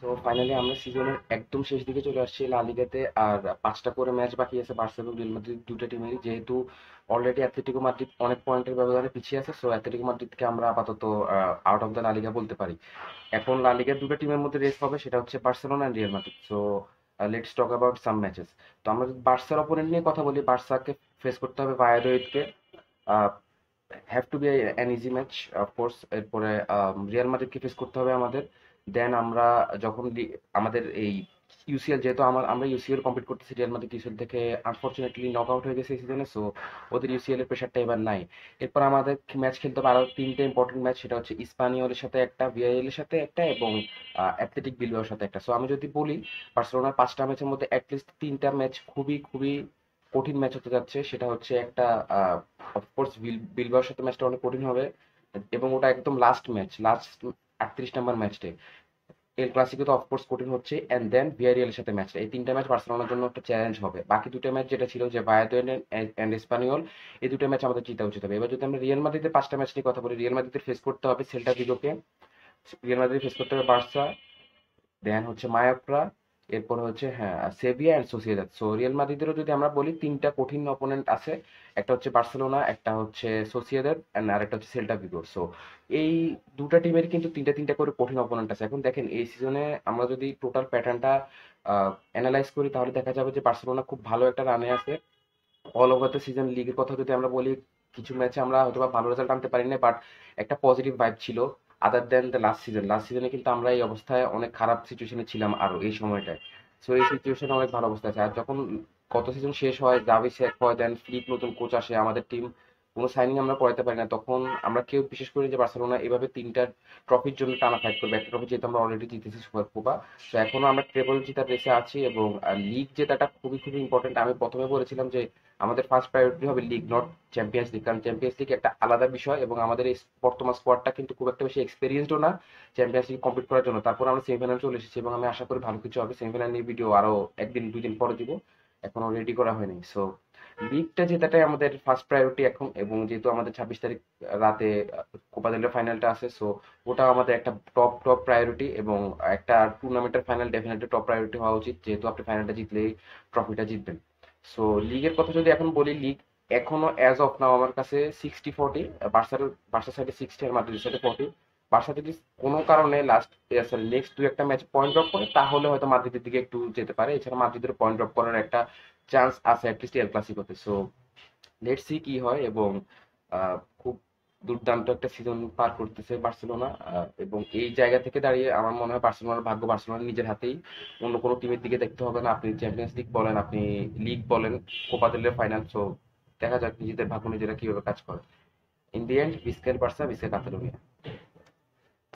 তো ফাইনালি আমরা সিজনের একদম শেষ দিকে চলে আসছি লা লিগাতে। আর 5টা করে ম্যাচ বাকি আছে বার্সা এবং রিয়াল মাদ্রিদ দুটো টিমেরই, যেহেতু অলরেডি অ্যাথলেটিকো মাদ্রিদ অনেক পয়েন্টের ব্যবধানে পিছিয়ে আছে, সো অ্যাথলেটিকো মাদ্রিদকে আমরা আপাতত আউট অফ দ্য লা লিগা বলতে পারি। এখন লা লিগার দুটো টিমের মধ্যে রেস হবে, সেটা হচ্ছে Barcelona and Real Madrid. So let's talk about some matches. তো আমরা যদি বার্সার অপোনেন্ট নিয়ে কথা বলি, বার্সাকে ফেস করতে হবে ভায়াদোলিদকে। Have to be an easy match of course. এরপরে রিয়াল মাদ্রিদকে ফেস করতে হবে আমাদের। দেন আমরা যখন আমাদের এই ইউসিএল, যেহেতু আমরা ইউসিএল কমপ্লিট করতেছি, রিয়াল মাদ্রিদ ইউসিএল থেকে আনফরচুনেটলি নক আউট হয়ে গেছে এই সিজনে, সো ওদের ইউসিএল এর প্রেশারটা এবার নাই। এরপর আমাদের ম্যাচ খেলতে হবে আরো তিনটে ইম্পর্টেন্ট ম্যাচ, সেটা হচ্ছে ইস্পানিওলের সাথে একটা, ভিআইএল এর সাথে একটা এবং অ্যাথলেটিক বিলবাওর সাথে একটা। সো আমি যদি বলি বার্সেলোনার 5টা ম্যাচের মধ্যে অ্যাটলিস্ট 3টা ম্যাচ খুবই খুবই কঠিন ম্যাচ হতে যাচ্ছে। সেটা হচ্ছে একটা, অফকোর্স বিলবাওর সাথে ম্যাচটা অনেক কঠিন হবে এবং ওটা একদম লাস্ট ম্যাচ, লাস্ট 38 নাম্বার ম্যাচটা। এল ক্লাসিকো তো অফকোর্স কঠিন হচ্ছে, এন্ড দেন ভিয়ারিয়ালের সাথে ম্যাচটা। এই তিনটা ম্যাচ বার্সেলোনার জন্য একটা চ্যালেঞ্জ হবে। বাকি দুটো ম্যাচ যেটা ছিল যে ভায়াদোলিদ এন্ড এসপানিওল, এই দুটো ম্যাচ আমাদের জিতা উচিত হবে। এবার যদি আমরা রিয়াল মাদ্রিদের 5টা ম্যাচ নিয়ে কথা বলি, রিয়াল মাদ্রিদের ফেস করতে হবে সেল্টা ভিগোকে, রিয়াল মাদ্রিদ ফেস করতে হবে বার্সা, দেন হচ্ছে মায়োর্কা, এরপর হচ্ছে হ্যাঁ Sevilla and Sociedad. So Real মাদ্রিদেরও যদি আমরা বলি, তিনটা কঠিন অপোনেন্ট আছে, একটা হচ্ছে বার্সেলোনা, একটা হচ্ছে সোসিয়েদাদ এন্ড আরেকটা হচ্ছে সেল্টা ভিগো। সো এই দুটা টিমের কিন্তু তিনটা তিনটা করে কঠিন অপোনেন্ট আছে। এখন দেখেন এই সিজনে আমরা যদি টোটাল প্যাটার্নটা অ্যানালাইজ করি, তাহলে দেখা যাবে যে বার্সেলোনা খুব ভালো একটা রানে আছে অল ওভার দ্য সিজন। লিগের কথা যদি আমরা বলি, কিছু ম্যাচে আমরা হয়তো বা ভালো রেজাল্ট আনতে পারি না, বাট একটা পজিটিভ ভাইব ছিল। আদার দেন দ্য লাস্ট সিজনে কিন্তু আমরা এই অবস্থায় অনেক খারাপ সিচুয়েশনে ছিলাম আরো এই সময়টায়। সো এই সিচুয়েশনে অনেক ভালো অবস্থা আছে। আর যখন গত সিজন শেষ হয়, জাভি শেখ হয়, দেন ফ্লিক নতুন কোচ আসে, আমাদের টিম কোনো সাইনিং আমরা করাতে পারি না, তখন আমরা কেউ বিশেষ করে যে বার্সেলোনা এভাবে তিনটা ট্রফির জন্য টানা ফাইট করবে। একটা ট্রফি যেহেতু আমরা অলরেডি জিতেছি, সুপার কোপা। তো এখনো আমরা ট্রেবল জেতার রেসে আছি এবং লিগ জেতাটা খুবই খুবই ইম্পর্টেন্ট। আমি প্রথমে বলেছিলাম যে আমাদের ফার্স্ট প্রায়োরিটি হবে লিগ, নট চ্যাম্পিয়ন্স লিগ, কারণ চ্যাম্পিয়ন্স লিগ একটা আলাদা বিষয় এবং আমাদের এই বর্তমান স্কোয়াডটা কিন্তু খুব একটা বেশি এক্সপিরিয়েন্সডও না চ্যাম্পিয়ন্স লিগ কমপ্লিট করার জন্য। তারপর আমরা সেমিফাইনাল চলে এসেছি এবং আমি আশা করি ভালো কিছু হবে। সেমিফাইনাল নিয়ে ভিডিও আরো একদিন দুই দিন পরে দিব, এখনো রেডি করা হয়নি। সো লিগটা জেতাটাই আমাদের ফার্স্ট প্রায়োরিটি এখন। এবং যেহেতু আমাদের 26 তারিখ রাতে কোপা দেল রে ফাইনালটা আছে, সো ওটা আমাদের একটা টপ টপ প্রায়োরিটি এবং একটা টুর্নামেন্টের ফাইনাল ডেফিনেটলি টপ প্রায়োরিটি হওয়া উচিত, যেহেতু আপনি ফাইনালটা জিতলেই ট্রফিটা জিতবেন। সো লিগের কথা যদি এখন বলি, লিগ এখনো অ্যাজ অফ নাও আমার কাছে 60-40, বার্সার বার্সার সাইডে 60 আর মাদ্রিদের সাইডে 40। বার্সা যদি কোনো কারণে লাস্ট, সরি নেক্সট দু একটা ম্যাচ পয়েন্ট ড্রপ করে, তাহলে হয়তো মাদ্রিদের দিকে একটু যেতে পারে। এছাড়া মাদ্রিদের পয়েন্ট ড্রপ করার একটা চান্স আছে অ্যাটলিস্ট এল ক্লাসিকোতে। সো লেটস সি কি হয়। এবং খুব দুর্দান্ত একটা সিজন পার করতেছে বার্সেলোনা। এবং এই জায়গা থেকে দাঁড়িয়ে আমার মনে হয় বার্সেলোনার ভাগ্য বার্সেলোনার নিজের হাতেই। অন্য কোনো টিমের দিকে দেখতে হবে না। আপনি চ্যাম্পিয়ন্স লিগ বলেন, আপনি লিগ বলেন, কোপা দেল রে ফাইনাল। সো দেখা যাক নিজেদের ভাগ্য নিজেরা কিভাবে কাজ করে। ইন দি এন্ড, ভিসকের বার্সা, ভিসকে কাতালোনিয়া।